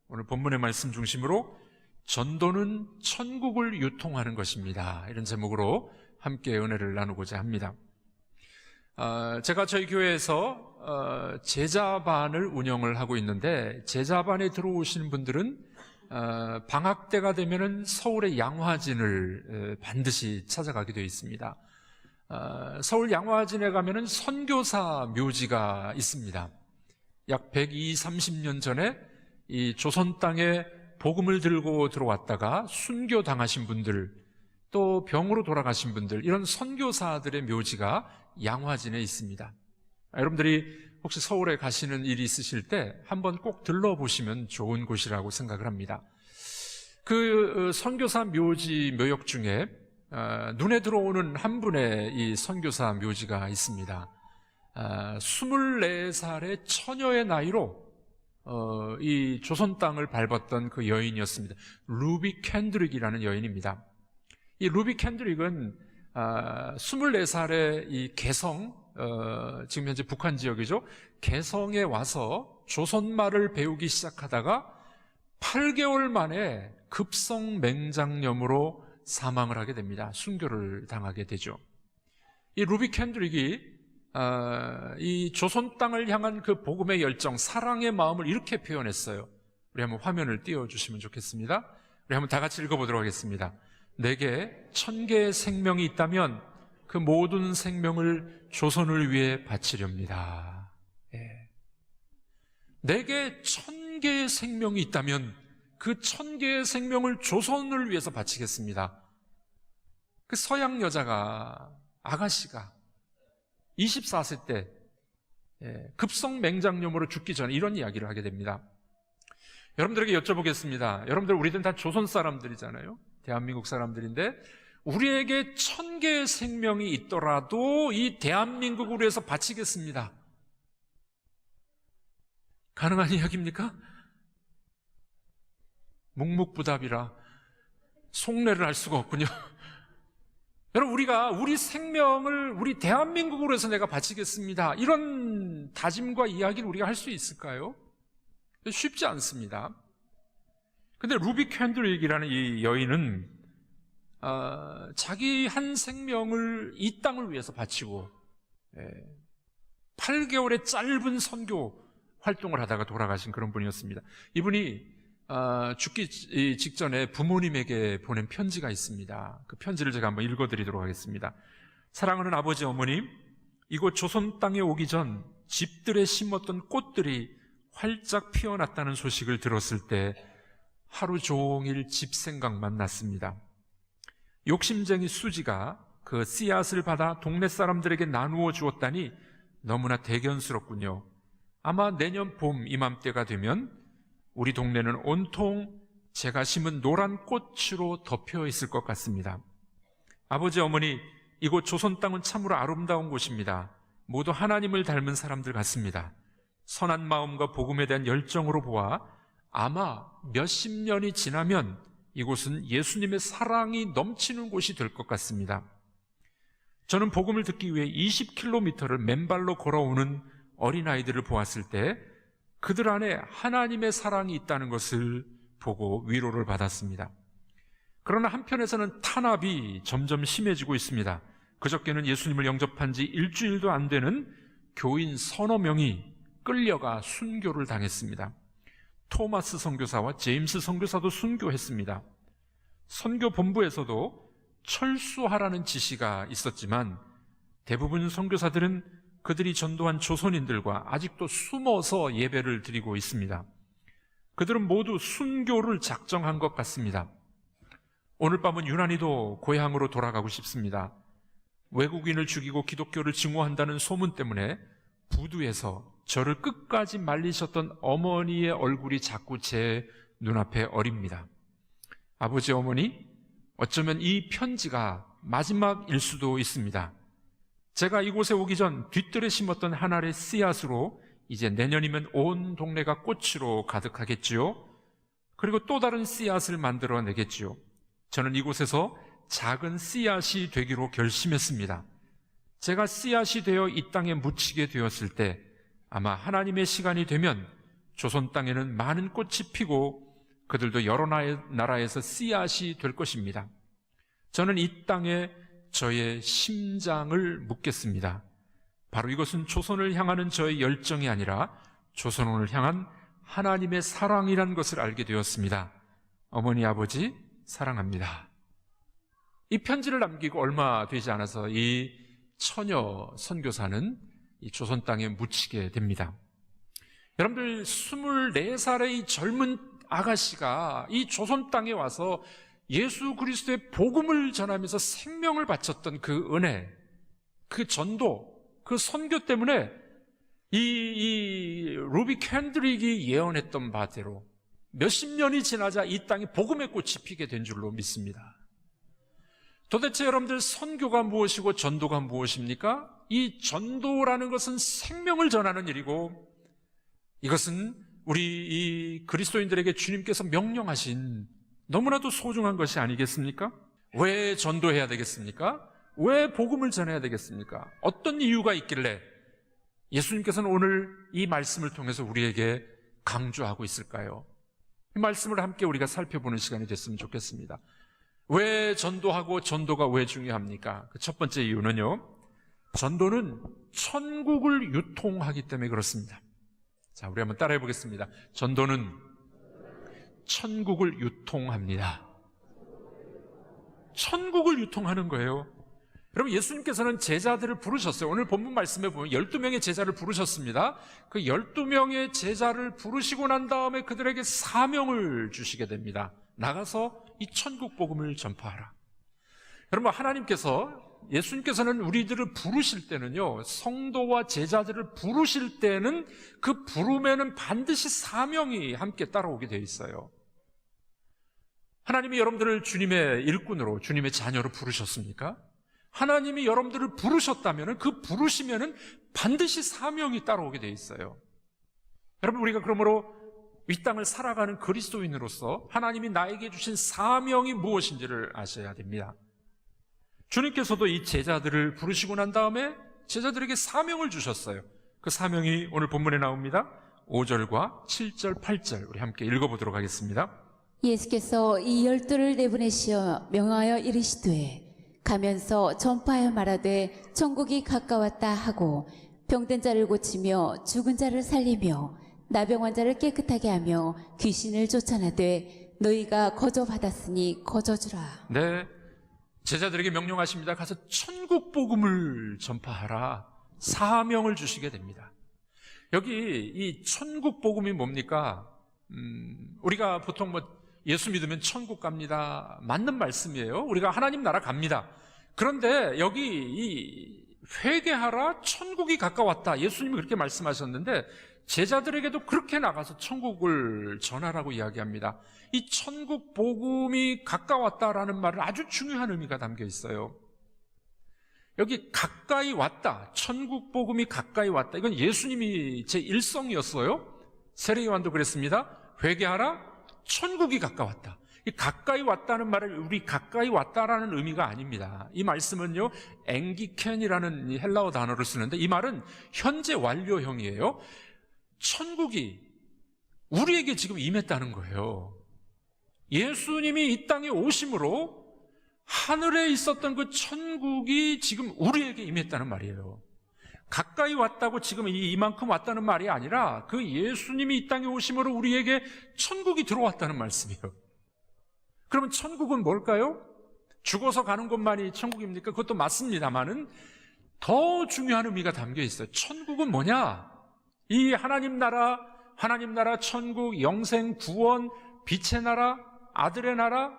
오늘 본문의 말씀 중심으로 전도는 천국을 유통하는 것입니다. 이런 제목으로 함께 은혜를 나누고자 합니다. 제가 저희 교회에서 제자반을 운영을 하고 있는데, 제자반에 들어오시는 분들은 방학 때가 되면은 서울의 양화진을 반드시 찾아가게 되어 있습니다. 서울 양화진에 가면은 선교사 묘지가 있습니다. 약 120~130년 전에 이 조선 땅에 복음을 들고 들어왔다가 순교당하신 분들, 또 병으로 돌아가신 분들, 이런 선교사들의 묘지가 양화진에 있습니다. 여러분들이 혹시 서울에 가시는 일이 있으실 때 한번 꼭 들러보시면 좋은 곳이라고 생각을 합니다. 그 선교사 묘지 묘역 중에 눈에 들어오는 한 분의 이 선교사 묘지가 있습니다. 24살의 처녀의 나이로 이 조선 땅을 밟았던 그 여인이었습니다. 루비 캔드릭이라는 여인입니다. 이 루비 캔드릭은 24살의 이 개성, 지금 현재 북한 지역이죠. 개성에 와서 조선말을 배우기 시작하다가 8개월 만에 급성 맹장염으로 사망을 하게 됩니다. 순교를 당하게 되죠. 이 루비 캔드릭이 이 조선 땅을 향한 그 복음의 열정, 사랑의 마음을 이렇게 표현했어요. 우리 한번 화면을 띄워주시면 좋겠습니다. 우리 한번 다 같이 읽어보도록 하겠습니다. 내게 1000개의 생명이 있다면 그 모든 생명을 조선을 위해 바치렵니다. 예. 내게 1000개의 생명이 있다면 그 1000개의 생명을 조선을 위해서 바치겠습니다. 그 서양 여자가, 아가씨가 24세 때 급성 맹장염으로 죽기 전에 이런 이야기를 하게 됩니다. 여러분들에게 여쭤보겠습니다. 여러분들, 우리들은 다 조선 사람들이잖아요. 대한민국 사람들인데 우리에게 1000개의 생명이 있더라도 이 대한민국을 위해서 바치겠습니다. 가능한 이야기입니까? 묵묵부답이라 속내를 할 수가 없군요. 여러분, 우리 생명을 우리 대한민국으로 해서 내가 바치겠습니다, 이런 다짐과 이야기를 우리가 할 수 있을까요? 쉽지 않습니다. 근데 루비 캔드릭이라는 이 여인은 자기 한 생명을 이 땅을 위해서 바치고 8개월의 짧은 선교 활동을 하다가 돌아가신 그런 분이었습니다. 이분이 죽기 직전에 부모님에게 보낸 편지가 있습니다. 그 편지를 제가 한번 읽어드리도록 하겠습니다. 사랑하는 아버지, 어머님, 이곳 조선 땅에 오기 전 집들에 심었던 꽃들이 활짝 피어났다는 소식을 들었을 때 하루 종일 집 생각만 났습니다. 욕심쟁이 수지가 그 씨앗을 받아 동네 사람들에게 나누어 주었다니 너무나 대견스럽군요. 아마 내년 봄 이맘때가 되면 우리 동네는 온통 제가 심은 노란 꽃으로 덮여 있을 것 같습니다. 아버지, 어머니, 이곳 조선 땅은 참으로 아름다운 곳입니다. 모두 하나님을 닮은 사람들 같습니다. 선한 마음과 복음에 대한 열정으로 보아 아마 몇십 년이 지나면 이곳은 예수님의 사랑이 넘치는 곳이 될 것 같습니다. 저는 복음을 듣기 위해 20km를 맨발로 걸어오는 어린아이들을 보았을 때 그들 안에 하나님의 사랑이 있다는 것을 보고 위로를 받았습니다. 그러나 한편에서는 탄압이 점점 심해지고 있습니다. 그저께는 예수님을 영접한 지 일주일도 안 되는 교인 서너 명이 끌려가 순교를 당했습니다. 토마스 선교사와 제임스 선교사도 순교했습니다. 선교 본부에서도 철수하라는 지시가 있었지만 대부분 선교사들은 그들이 전도한 조선인들과 아직도 숨어서 예배를 드리고 있습니다. 그들은 모두 순교를 작정한 것 같습니다. 오늘 밤은 유난히도 고향으로 돌아가고 싶습니다. 외국인을 죽이고 기독교를 증오한다는 소문 때문에 부두에서 저를 끝까지 말리셨던 어머니의 얼굴이 자꾸 제 눈앞에 어립니다. 아버지, 어머니, 어쩌면 이 편지가 마지막일 수도 있습니다. 제가 이곳에 오기 전 뒤뜰에 심었던 한 알의 씨앗으로 이제 내년이면 온 동네가 꽃으로 가득하겠지요. 그리고 또 다른 씨앗을 만들어내겠지요. 저는 이곳에서 작은 씨앗이 되기로 결심했습니다. 제가 씨앗이 되어 이 땅에 묻히게 되었을 때 아마 하나님의 시간이 되면 조선 땅에는 많은 꽃이 피고 그들도 여러 나라에서 씨앗이 될 것입니다. 저는 이 땅에 저의 심장을 묻겠습니다. 바로 이것은 조선을 향하는 저의 열정이 아니라 조선을 향한 하나님의 사랑이라는 것을 알게 되었습니다. 어머니, 아버지, 사랑합니다. 이 편지를 남기고 얼마 되지 않아서 이 처녀 선교사는 이 조선 땅에 묻히게 됩니다. 여러분들, 24살의 이 젊은 아가씨가 이 조선 땅에 와서 예수 그리스도의 복음을 전하면서 생명을 바쳤던 그 은혜, 그 전도, 그 선교 때문에 이 루비 캔드릭이 예언했던 바대로 몇십 년이 지나자 이 땅에 복음의 꽃이 피게 된 줄로 믿습니다. 도대체 여러분들, 선교가 무엇이고 전도가 무엇입니까? 이 전도라는 것은 생명을 전하는 일이고, 이것은 우리 이 그리스도인들에게 주님께서 명령하신 너무나도 소중한 것이 아니겠습니까? 왜 전도해야 되겠습니까? 왜 복음을 전해야 되겠습니까? 어떤 이유가 있길래 예수님께서는 오늘 이 말씀을 통해서 우리에게 강조하고 있을까요? 이 말씀을 함께 우리가 살펴보는 시간이 됐으면 좋겠습니다. 왜 전도하고 전도가 왜 중요합니까? 그 첫 번째 이유는요, 전도는 천국을 유통하기 때문에 그렇습니다. 자, 우리 한번 따라해 보겠습니다. 전도는 천국을 유통합니다. 천국을 유통하는 거예요. 여러분, 예수님께서는 제자들을 부르셨어요. 오늘 본문 말씀에 보면 12명의 제자를 부르셨습니다. 그 12명의 제자를 부르시고 난 다음에 그들에게 사명을 주시게 됩니다. 나가서 이 천국 복음을 전파하라. 여러분, 예수님께서는 우리들을 부르실 때는요, 성도와 제자들을 부르실 때는 그 부름에는 반드시 사명이 함께 따라오게 되어 있어요. 하나님이 여러분들을 주님의 일꾼으로, 주님의 자녀로 부르셨습니까? 하나님이 여러분들을 부르셨다면 그 부르시면은 반드시 사명이 따라오게 되어 있어요. 여러분, 우리가 그러므로 이 땅을 살아가는 그리스도인으로서 하나님이 나에게 주신 사명이 무엇인지를 아셔야 됩니다. 주님께서도 이 제자들을 부르시고 난 다음에 제자들에게 사명을 주셨어요. 그 사명이 오늘 본문에 나옵니다. 5절과 7절, 8절 우리 함께 읽어보도록 하겠습니다. 예수께서 이 12를 내보내시어 명하여 이르시되 가면서 전파하여 말하되 천국이 가까웠다 하고 병든 자를 고치며 죽은 자를 살리며 나병 환자를 깨끗하게 하며 귀신을 쫓아내되 너희가 거저 받았으니 거저 주라. 네, 제자들에게 명령하십니다. 가서 천국 복음을 전파하라. 사명을 주시게 됩니다. 여기 이 천국 복음이 뭡니까? 우리가 보통 예수 믿으면 천국 갑니다. 맞는 말씀이에요. 우리가 하나님 나라 갑니다. 그런데 여기 이 회개하라, 천국이 가까웠다. 예수님이 그렇게 말씀하셨는데 제자들에게도 그렇게 나가서 천국을 전하라고 이야기합니다. 이 천국 복음이 가까웠다라는 말은 아주 중요한 의미가 담겨 있어요. 여기 가까이 왔다, 천국 복음이 가까이 왔다, 이건 예수님이 제 일성이었어요. 세례요한도 그랬습니다. 회개하라, 천국이 가까웠다. 이 가까이 왔다는 말을 우리 가까이 왔다라는 의미가 아닙니다. 이 말씀은요, 앵기켄이라는 헬라어 단어를 쓰는데 이 말은 현재 완료형이에요. 천국이 우리에게 지금 임했다는 거예요. 예수님이 이 땅에 오심으로 하늘에 있었던 그 천국이 지금 우리에게 임했다는 말이에요. 가까이 왔다고 지금 이만큼 왔다는 말이 아니라 그 예수님이 이 땅에 오심으로 우리에게 천국이 들어왔다는 말씀이에요. 그러면 천국은 뭘까요? 죽어서 가는 것만이 천국입니까? 그것도 맞습니다만은 더 중요한 의미가 담겨 있어요. 천국은 뭐냐? 이 하나님 나라, 천국, 영생, 구원, 빛의 나라, 아들의 나라,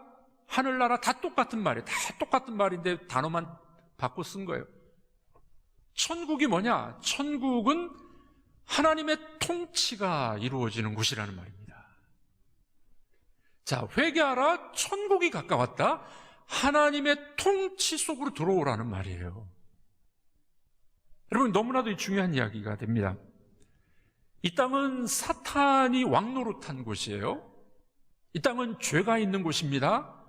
하늘나라 다 똑같은 말이에요. 다 똑같은 말인데 단어만 바꿔 쓴 거예요. 천국이 뭐냐? 천국은 하나님의 통치가 이루어지는 곳이라는 말입니다. 자, 회개하라, 천국이 가까웠다. 하나님의 통치 속으로 들어오라는 말이에요. 여러분, 너무나도 중요한 이야기가 됩니다. 이 땅은 사탄이 왕노릇한 곳이에요. 이 땅은 죄가 있는 곳입니다.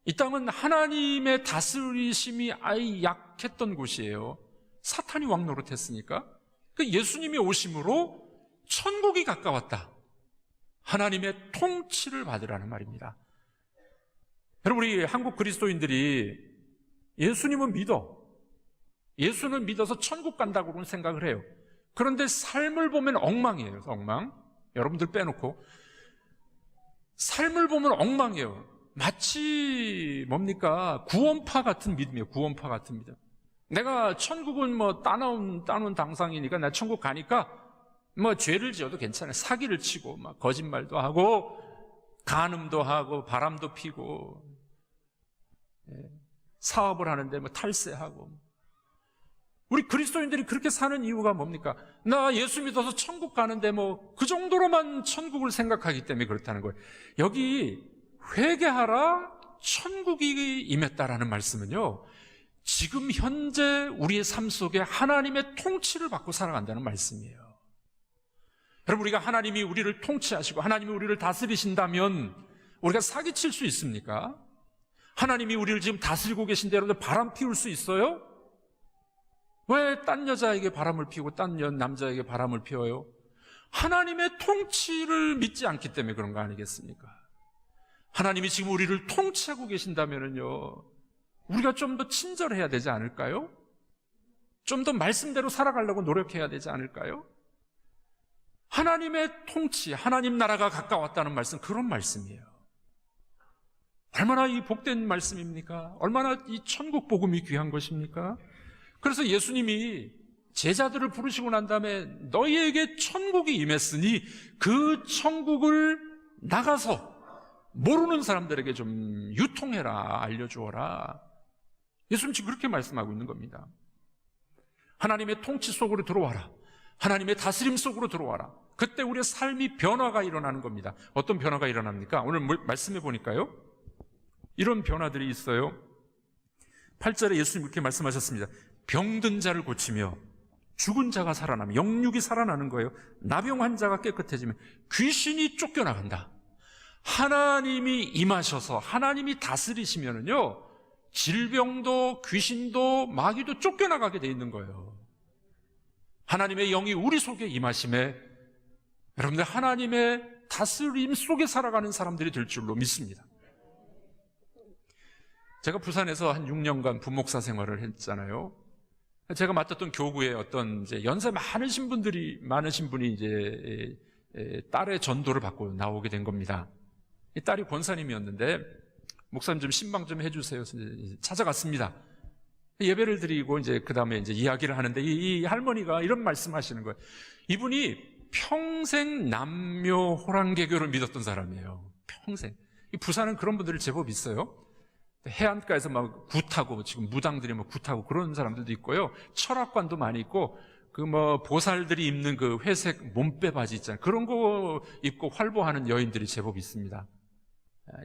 이 땅은 하나님의 다스리심이 아예 약했던 곳이에요. 사탄이 왕노릇했으니까. 예수님이 오심으로 천국이 가까웠다. 하나님의 통치를 받으라는 말입니다. 여러분, 우리 한국 그리스도인들이 예수님은 예수는 믿어서 천국 간다고 생각을 해요. 그런데 삶을 보면 엉망이에요. 엉망. 여러분들 빼놓고 삶을 보면 엉망이에요. 마치 뭡니까? 구원파 같은 믿음이에요. 구원파 같은 믿음. 내가 천국은 뭐 따놓은 당상이니까 나 천국 가니까 뭐 죄를 지어도 괜찮아요. 사기를 치고 막 거짓말도 하고 간음도 하고 바람도 피고 사업을 하는데 뭐 탈세하고. 우리 그리스도인들이 그렇게 사는 이유가 뭡니까? 나 예수 믿어서 천국 가는데 뭐 그 정도로만 천국을 생각하기 때문에 그렇다는 거예요. 여기 회개하라, 천국이 임했다라는 말씀은요, 지금 현재 우리의 삶 속에 하나님의 통치를 받고 살아간다는 말씀이에요. 여러분, 우리가 하나님이 우리를 통치하시고 하나님이 우리를 다스리신다면 우리가 사기칠 수 있습니까? 하나님이 우리를 지금 다스리고 계신데 여러분들 바람 피울 수 있어요? 왜 딴 여자에게 바람을 피우고 딴 남자에게 바람을 피워요? 하나님의 통치를 믿지 않기 때문에 그런 거 아니겠습니까? 하나님이 지금 우리를 통치하고 계신다면요, 우리가 좀 더 친절해야 되지 않을까요? 좀 더 말씀대로 살아가려고 노력해야 되지 않을까요? 하나님의 통치, 하나님 나라가 가까웠다는 말씀, 그런 말씀이에요. 얼마나 이 복된 말씀입니까? 얼마나 이 천국 복음이 귀한 것입니까? 그래서 예수님이 제자들을 부르시고 난 다음에 너희에게 천국이 임했으니 그 천국을 나가서 모르는 사람들에게 좀 유통해라, 알려주어라. 예수님 지금 그렇게 말씀하고 있는 겁니다. 하나님의 통치 속으로 들어와라. 하나님의 다스림 속으로 들어와라. 그때 우리의 삶이 변화가 일어나는 겁니다. 어떤 변화가 일어납니까? 오늘 말씀해 보니까요, 이런 변화들이 있어요. 8절에 예수님 이렇게 말씀하셨습니다. 병든 자를 고치며 죽은 자가 살아나며 영육이 살아나는 거예요. 나병 환자가 깨끗해지면 귀신이 쫓겨나간다. 하나님이 임하셔서 하나님이 다스리시면은요, 질병도 귀신도 마귀도 쫓겨나가게 돼 있는 거예요. 하나님의 영이 우리 속에 임하심에 여러분들 하나님의 다스림 속에 살아가는 사람들이 될 줄로 믿습니다. 제가 부산에서 한 6년간 부목사 생활을 했잖아요. 제가 맡았던 교구에 어떤 이제 연세 많으신 분이 이제 딸의 전도를 받고 나오게 된 겁니다. 이 딸이 권사님이었는데, 목사님 좀 신방 좀 해주세요. 찾아갔습니다. 예배를 드리고 이제 그 다음에 이제 이야기를 하는데 이 할머니가 이런 말씀하시는 거예요. 이분이 평생 남묘 호랑개교를 믿었던 사람이에요. 평생. 이 부산은 그런 분들이 제법 있어요. 해안가에서 막 굿하고 지금 무당들이 막 굿하고 그런 사람들도 있고요. 철학관도 많이 있고 그 뭐 보살들이 입는 그 회색 몸빼 바지 있잖아요. 그런 거 입고 활보하는 여인들이 제법 있습니다.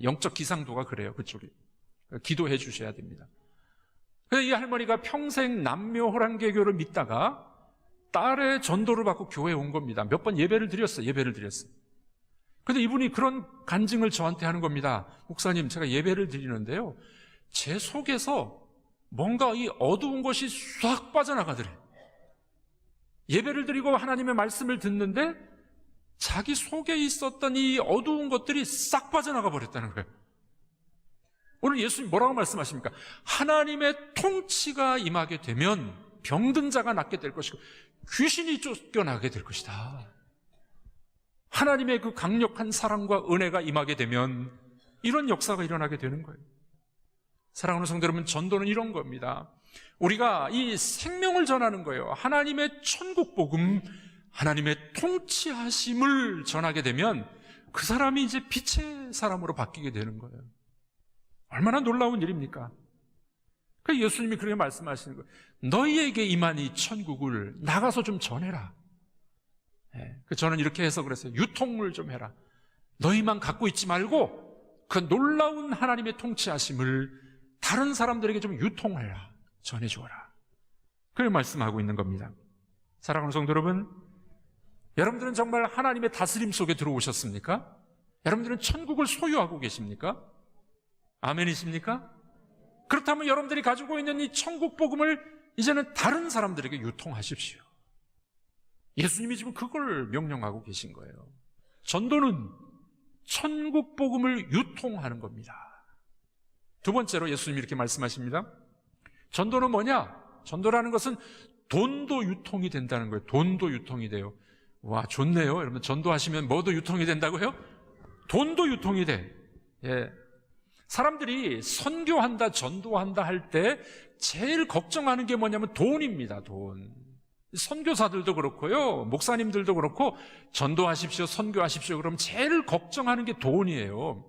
영적 기상도가 그래요. 그쪽이. 기도해 주셔야 됩니다. 그래서 이 할머니가 평생 남묘 호랑개교를 믿다가 딸의 전도를 받고 교회에 온 겁니다. 몇 번 예배를 드렸어요. 근데 이분이 그런 간증을 저한테 하는 겁니다. 목사님, 제가 예배를 드리는데요, 제 속에서 뭔가 이 어두운 것이 싹 빠져나가더래. 예배를 드리고 하나님의 말씀을 듣는데 자기 속에 있었던 이 어두운 것들이 싹 빠져나가 버렸다는 거예요. 오늘 예수님 뭐라고 말씀하십니까? 하나님의 통치가 임하게 되면 병든 자가 낫게 될 것이고 귀신이 쫓겨나게 될 것이다. 하나님의 그 강력한 사랑과 은혜가 임하게 되면 이런 역사가 일어나게 되는 거예요. 사랑하는 성도 여러분, 전도는 이런 겁니다. 우리가 이 생명을 전하는 거예요. 하나님의 천국 복음, 하나님의 통치하심을 전하게 되면 그 사람이 이제 빛의 사람으로 바뀌게 되는 거예요. 얼마나 놀라운 일입니까? 그래서 예수님이 그렇게 말씀하시는 거예요. 너희에게 임한 이 천국을 나가서 좀 전해라. 저는 이렇게 해서 그랬어요. 유통을 좀 해라. 너희만 갖고 있지 말고 그 놀라운 하나님의 통치하심을 다른 사람들에게 좀 유통해라. 전해주어라. 그걸 말씀하고 있는 겁니다. 사랑하는 성도 여러분, 여러분들은 정말 하나님의 다스림 속에 들어오셨습니까? 여러분들은 천국을 소유하고 계십니까? 아멘이십니까? 그렇다면 여러분들이 가지고 있는 이 천국 복음을 이제는 다른 사람들에게 유통하십시오. 예수님이 지금 그걸 명령하고 계신 거예요. 전도는 천국 복음을 유통하는 겁니다. 두 번째로 예수님이 이렇게 말씀하십니다. 전도는 뭐냐? 전도라는 것은 돈도 유통이 된다는 거예요. 돈도 유통이 돼요. 와, 좋네요. 여러분, 전도하시면 뭐도 유통이 된다고요? 돈도 유통이 돼. 예. 사람들이 선교한다, 전도한다 할 때 제일 걱정하는 게 뭐냐면 돈입니다. 돈. 선교사들도 그렇고요, 목사님들도 그렇고 전도하십시오, 선교하십시오 그러면 제일 걱정하는 게 돈이에요.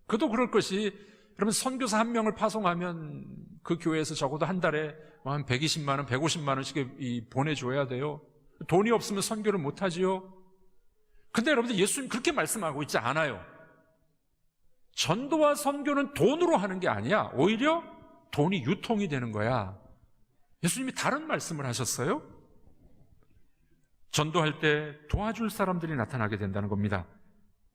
그도 그럴 것이, 여러분, 선교사 한 명을 파송하면 그 교회에서 적어도 한 달에 한 120만 원, 150만 원씩 보내줘야 돼요. 돈이 없으면 선교를 못하지요. 근데 여러분들, 예수님 그렇게 말씀하고 있지 않아요. 전도와 선교는 돈으로 하는 게 아니야. 오히려 돈이 유통이 되는 거야. 예수님이 다른 말씀을 하셨어요. 전도할 때 도와줄 사람들이 나타나게 된다는 겁니다.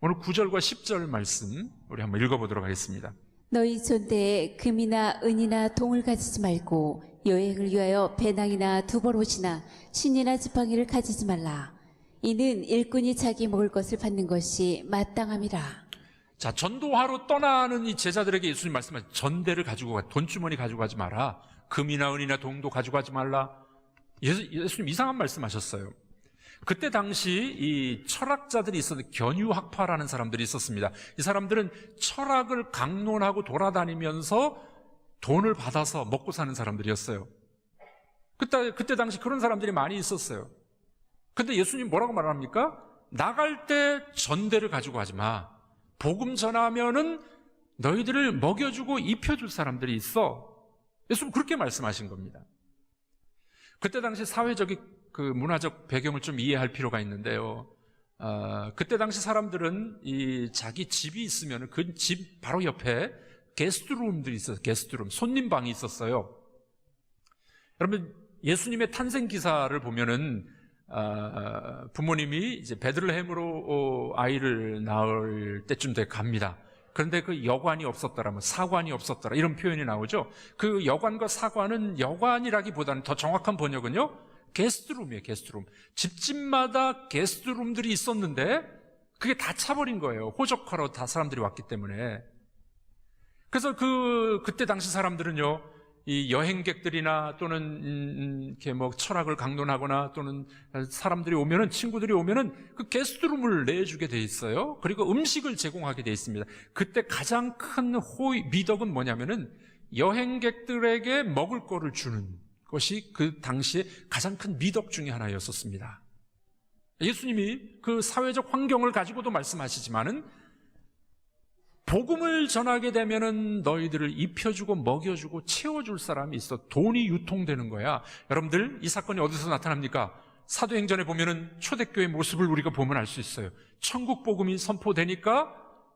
오늘 9절과 10절 말씀 우리 한번 읽어보도록 하겠습니다. 너희 존대에 금이나 은이나 동을 가지지 말고 여행을 위하여 배낭이나 두벌옷이나 신이나 지팡이를 가지지 말라. 이는 일꾼이 자기 먹을 것을 받는 것이 마땅함이라. 자, 전도하러 떠나는 이 제자들에게 예수님 말씀하신 전대를 가지고 가, 돈주머니 가지고 가지 마라. 금이나 은이나 동도 가지고 가지 말라. 예수님 이상한 말씀하셨어요. 그때 당시 이 철학자들이 있었는데 견유학파라는 사람들이 있었습니다. 이 사람들은 철학을 강론하고 돌아다니면서 돈을 받아서 먹고 사는 사람들이었어요. 그때 당시 그런 사람들이 많이 있었어요. 근데 예수님 뭐라고 말합니까? 나갈 때 전대를 가지고 가지 마. 복음 전하면은 너희들을 먹여주고 입혀줄 사람들이 있어. 예수님 그렇게 말씀하신 겁니다. 그때 당시 사회적인 그 문화적 배경을 좀 이해할 필요가 있는데요. 그때 당시 사람들은 이 자기 집이 있으면 그 집 바로 옆에 게스트룸들이 있어요. 게스트룸, 손님방이 있었어요. 여러분, 예수님의 탄생 기사를 보면은 부모님이 이제 베들레헴으로 아이를 낳을 때쯤 돼 갑니다. 그런데 그 여관이 없었더라면, 사관이 없었더라, 이런 표현이 나오죠. 그 여관과 사관은, 여관이라기보다는 더 정확한 번역은요, 게스트룸이에요. 게스트룸. 집집마다 게스트룸들이 있었는데 그게 다 차버린 거예요. 호적하러 다 사람들이 왔기 때문에. 그래서 그때 당시 사람들은요, 이 여행객들이나 또는 이렇게 뭐 철학을 강론하거나 또는 사람들이 오면은, 친구들이 오면은 그 게스트룸을 내주게 돼 있어요. 그리고 음식을 제공하게 돼 있습니다. 그때 가장 큰 미덕은 뭐냐면은 여행객들에게 먹을 거를 주는 것이 그 당시에 가장 큰 미덕 중에 하나였었습니다. 예수님이 그 사회적 환경을 가지고도 말씀하시지만은 복음을 전하게 되면은 너희들을 입혀주고 먹여주고 채워줄 사람이 있어. 돈이 유통되는 거야. 여러분들, 이 사건이 어디서 나타납니까? 사도행전에 보면은 초대교회 모습을 우리가 보면 알 수 있어요. 천국 복음이 선포되니까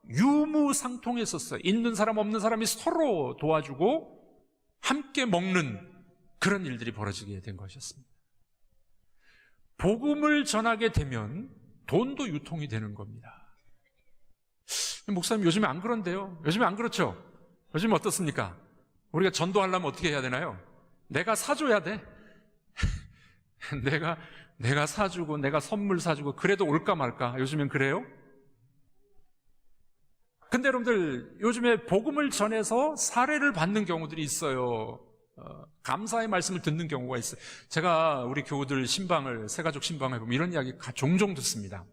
유무상통했었어요. 있는 사람 없는 사람이 서로 도와주고 함께 먹는 그런 일들이 벌어지게 된 것이었습니다. 복음을 전하게 되면 돈도 유통이 되는 겁니다. 목사님, 요즘에 안 그런데요? 요즘에 안 그렇죠? 요즘에 어떻습니까? 우리가 전도하려면 어떻게 해야 되나요? 내가 사줘야 돼. 내가 사주고, 내가 선물 사주고, 그래도 올까 말까? 요즘엔 그래요? 근데 여러분들, 요즘에 복음을 전해서 사례를 받는 경우들이 있어요. 감사의 말씀을 듣는 경우가 있어요. 제가 우리 교우들 신방을, 새가족 신방을 보면 이런 이야기 종종 듣습니다.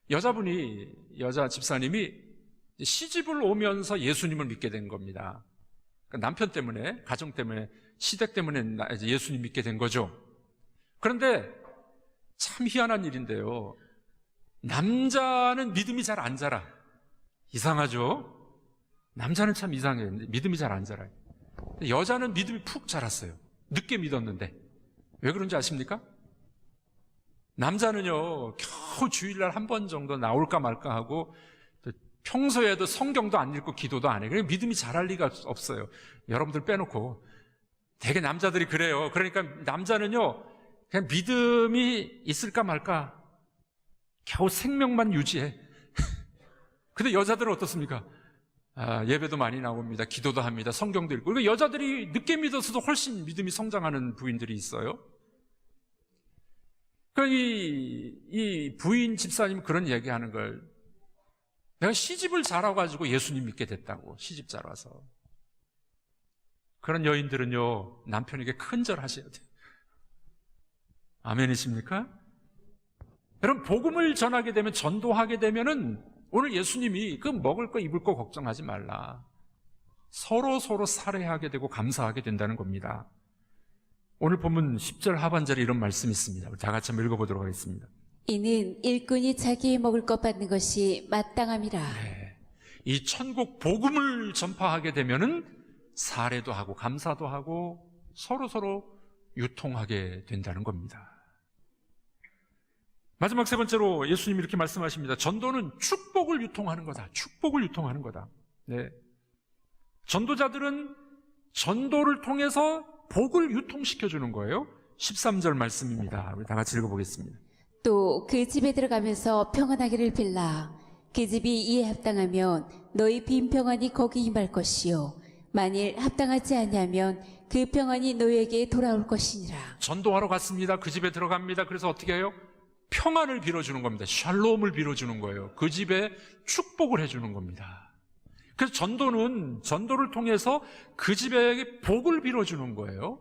여자 집사님이 시집을 오면서 예수님을 믿게 된 겁니다. 그러니까 남편 때문에, 가정 때문에, 시댁 때문에 예수님 믿게 된 거죠. 그런데 참 희한한 일인데요, 남자는 믿음이 잘 안 자라. 이상하죠? 남자는 참 이상해요. 믿음이 잘 안 자라요. 여자는 믿음이 푹 자랐어요. 늦게 믿었는데. 왜 그런지 아십니까? 남자는요, 겨우 주일날 한 번 정도 나올까 말까 하고, 또 평소에도 성경도 안 읽고 기도도 안 해. 그러니까 믿음이 자랄 리가 없어요. 여러분들 빼놓고. 되게 남자들이 그래요. 그러니까 남자는요, 그냥 믿음이 있을까 말까, 겨우 생명만 유지해. 근데 여자들은 어떻습니까? 예배도 많이 나옵니다. 기도도 합니다. 성경도 읽고. 그러니까 여자들이 늦게 믿어서도 훨씬 믿음이 성장하는 부인들이 있어요. 그러니까 이 부인 집사님 그런 얘기하는 걸, 내가 시집을 잘 와가지고 예수님 믿게 됐다고. 시집 잘 와서. 그런 여인들은요, 남편에게 큰절하셔야 돼요. 아멘이십니까? 여러분, 복음을 전하게 되면, 전도하게 되면은 오늘 예수님이 그 먹을 거 입을 거 걱정하지 말라. 서로 살해하게 되고 감사하게 된다는 겁니다. 오늘 본문 10절 하반절에 이런 말씀이 있습니다. 우리 다 같이 한번 읽어보도록 하겠습니다. 이는 일꾼이 자기의 먹을 것 받는 것이 마땅함이라. 네. 이 천국 복음을 전파하게 되면은 살해도 하고 감사도 하고 서로 유통하게 된다는 겁니다. 마지막 세 번째로 예수님이 이렇게 말씀하십니다. 전도는 축복을 유통하는 거다. 축복을 유통하는 거다. 네. 전도자들은 전도를 통해서 복을 유통시켜주는 거예요. 13절 말씀입니다. 우리 다 같이 읽어보겠습니다. 또 그 집에 들어가면서 평안하기를 빌라. 그 집이 이에 합당하면 너희 빈 평안이 거기 임할 것이요 만일 합당하지 아니하면 그 평안이 너희에게 돌아올 것이니라. 전도하러 갔습니다. 그 집에 들어갑니다. 그래서 어떻게 해요? 평안을 빌어주는 겁니다. 샬롬을 빌어주는 거예요. 그 집에 축복을 해주는 겁니다. 그래서 전도는 전도를 통해서 그 집에게 복을 빌어주는 거예요.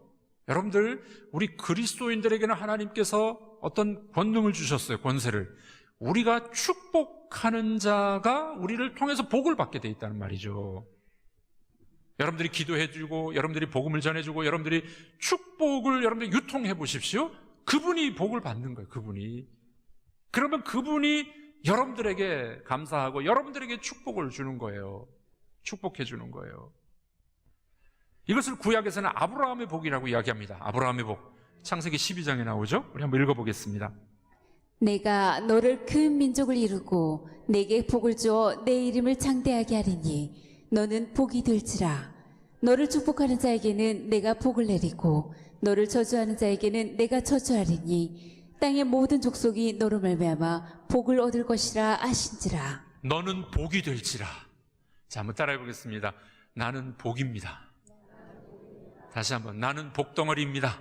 여러분들, 우리 그리스도인들에게는 하나님께서 어떤 권능을 주셨어요. 권세를. 우리가 축복하는 자가 우리를 통해서 복을 받게 돼 있다는 말이죠. 여러분들이 기도해주고 여러분들이 복음을 전해주고 여러분들이 축복을 여러분들이 유통해 보십시오. 그분이 복을 받는 거예요. 그분이. 그러면 그분이 여러분들에게 감사하고 여러분들에게 축복을 주는 거예요. 축복해 주는 거예요. 이것을 구약에서는 아브라함의 복이라고 이야기합니다. 아브라함의 복. 창세기 12장에 나오죠? 우리 한번 읽어보겠습니다. 내가 너를 큰 민족을 이루고 내게 복을 주어 내 이름을 창대하게 하리니 너는 복이 될지라. 너를 축복하는 자에게는 내가 복을 내리고 너를 저주하는 자에게는 내가 저주하리니 땅의 모든 족속이 너로 말미암아 복을 얻을 것이라 하신지라. 너는 복이 될지라. 자, 한번 따라해 보겠습니다. 나는 복입니다. 다시 한번, 나는 복덩어리입니다.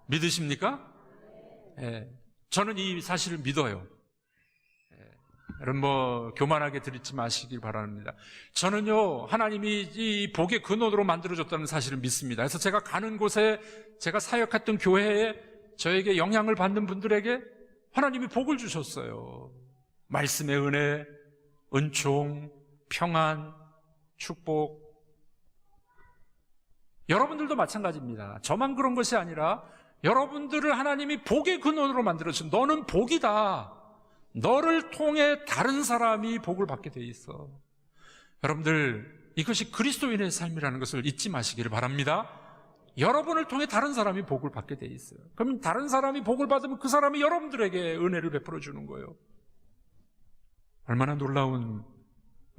믿으십니까? 예, 저는 이 사실을 믿어요. 여러분 교만하게 드리지 마시길 바랍니다. 저는요, 하나님이 이 복의 근원으로 만들어줬다는 사실을 믿습니다. 그래서 제가 가는 곳에, 제가 사역했던 교회에 저에게 영향을 받는 분들에게 하나님이 복을 주셨어요. 말씀의 은혜, 은총, 평안, 축복. 여러분들도 마찬가지입니다. 저만 그런 것이 아니라 여러분들을 하나님이 복의 근원으로 만들어주신, 너는 복이다. 너를 통해 다른 사람이 복을 받게 돼 있어. 여러분들, 이것이 그리스도인의 삶이라는 것을 잊지 마시기를 바랍니다. 여러분을 통해 다른 사람이 복을 받게 돼 있어요. 그럼 다른 사람이 복을 받으면 그 사람이 여러분들에게 은혜를 베풀어 주는 거예요. 얼마나 놀라운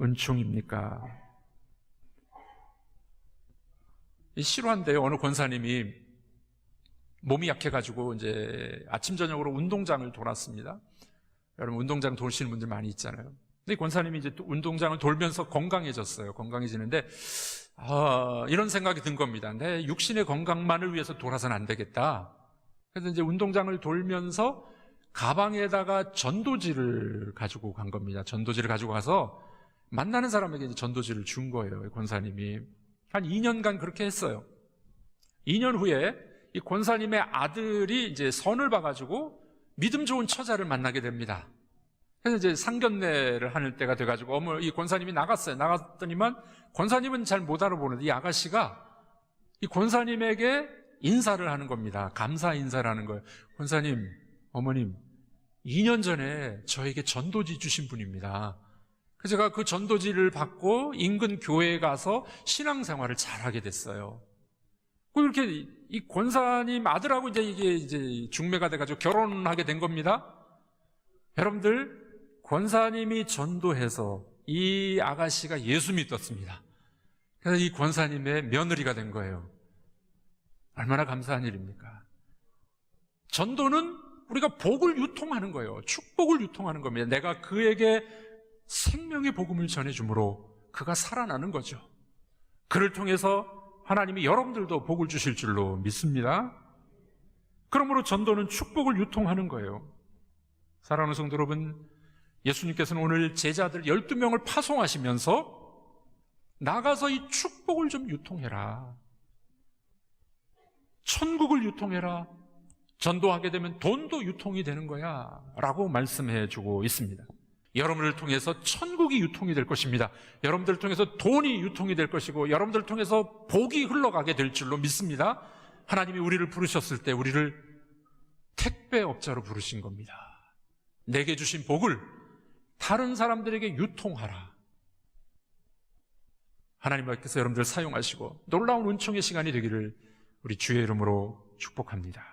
은총입니까? 실화인데요. 어느 권사님이 몸이 약해가지고 이제 아침 저녁으로 운동장을 돌았습니다. 여러분 운동장 돌시는 분들 많이 있잖아요. 근데 권사님이 이제 또 운동장을 돌면서 건강해졌어요. 건강해지는데 이런 생각이 든 겁니다. 내 육신의 건강만을 위해서 돌아서는 안 되겠다. 그래서 이제 운동장을 돌면서 가방에다가 전도지를 가지고 간 겁니다. 전도지를 가지고 가서 만나는 사람에게 이제 전도지를 준 거예요. 권사님이 한 2년간 그렇게 했어요. 2년 후에 이 권사님의 아들이 이제 선을 봐가지고 믿음 좋은 처자를 만나게 됩니다. 그래서 이제 상견례를 하는 때가 돼가지고 이 권사님이 나갔어요. 나갔더니만 권사님은 잘 못 알아보는데 이 아가씨가 이 권사님에게 인사를 하는 겁니다. 감사 인사를 하는 거예요. 권사님, 어머님, 2년 전에 저에게 전도지 주신 분입니다. 그래서 제가 그 전도지를 받고 인근 교회에 가서 신앙생활을 잘하게 됐어요. 그렇게 이 권사님 아들하고 이제 중매가 돼가지고 결혼하게 된 겁니다. 여러분들, 권사님이 전도해서 이 아가씨가 예수 믿었습니다. 그래서 이 권사님의 며느리가 된 거예요. 얼마나 감사한 일입니까? 전도는 우리가 복을 유통하는 거예요. 축복을 유통하는 겁니다. 내가 그에게 생명의 복음을 전해주므로 그가 살아나는 거죠. 그를 통해서 하나님이 여러분들도 복을 주실 줄로 믿습니다. 그러므로 전도는 축복을 유통하는 거예요. 사랑하는 성도 여러분, 예수님께서는 오늘 제자들 12명을 파송하시면서 나가서 이 축복을 좀 유통해라. 천국을 유통해라. 전도하게 되면 돈도 유통이 되는 거야 라고 말씀해 주고 있습니다. 여러분을 통해서 천국이 유통이 될 것입니다. 여러분들을 통해서 돈이 유통이 될 것이고 여러분들을 통해서 복이 흘러가게 될 줄로 믿습니다. 하나님이 우리를 부르셨을 때 우리를 택배업자로 부르신 겁니다. 내게 주신 복을 다른 사람들에게 유통하라. 하나님께서 여러분들 사용하시고 놀라운 은총의 시간이 되기를 우리 주의 이름으로 축복합니다.